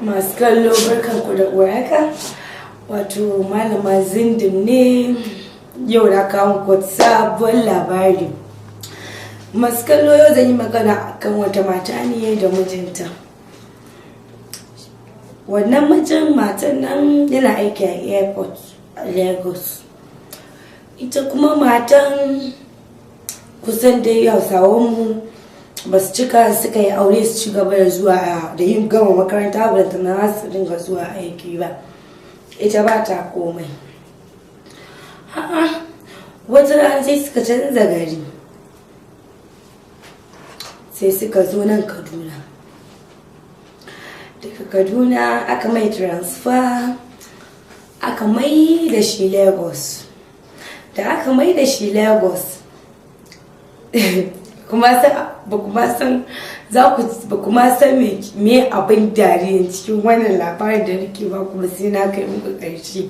Masu kallo barkanku da warhaka, wato malama Zindim ne yau na kawo muku sabon labari. Masu kallo yau zan yi magana akan wata mata ne da mijinta. Wannan mijin matan nan yana aiki a airport a Lagos. Ita kuma matan kusan dai Hausawanmu ba su cika suka yi aure su ci gaba da zuwa da yin gama makaranta ba da na su dinga zuwa aiki ba. Ita ba ta komai. Wata rana sai suka canza gari, sai suka zo nan Kaduna. Daga Kaduna aka mai transfer aka mai da shi Lagos. Da aka mai da shi Lagos ba kuma san me abin dariya cikin wannan labarin da nake ba kuma sai na kai muku ƙarshe.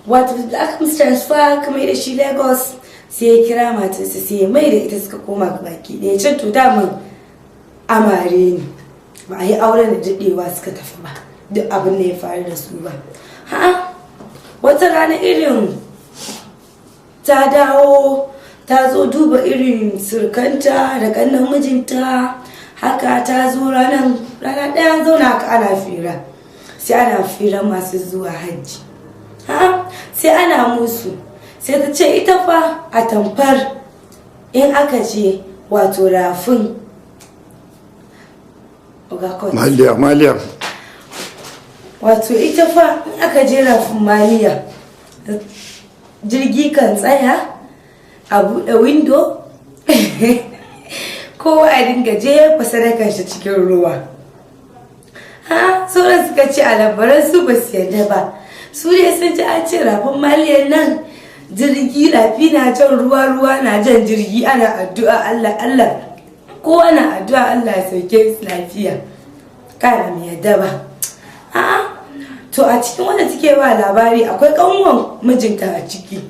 Wato da aka musu transfer aka mai da shi Lagos, sai ya kira matarsa sai ya mai da ita suka koma baki ɗaya. Can to daman amare ne, ba a yi auren da daɗewa suka tafi ba, duk abin da ya faru da su ba. Wata rana irin ta dawo ta zo duba irin surkanta da ƙannan mijinta, haka ta zo rana ɗaya zauna haka ana fira, sai ana fira masu zuwa hajji. Sai ana musu, sai ta ce ita fa a tamfar in aka je wato rafin Maliya. Wato ita fa in aka je rafin Maliya, jirgi kan tsaya a buɗe windo kowa a dinga jefa sadakar shi cikin ruwa. Sauran suka ce a labaran su ba su yarda ba, su ne sun ci an ce rafin Maliyan nan jirgi rafi na jan ruwa na jan jirgi, ana addu'a Allah kowa na addu'a Allah ya sauke su lafiya. Kana mai yarda ba. To a cikin wanda take ba labari akwai kanwan mijinta a ciki.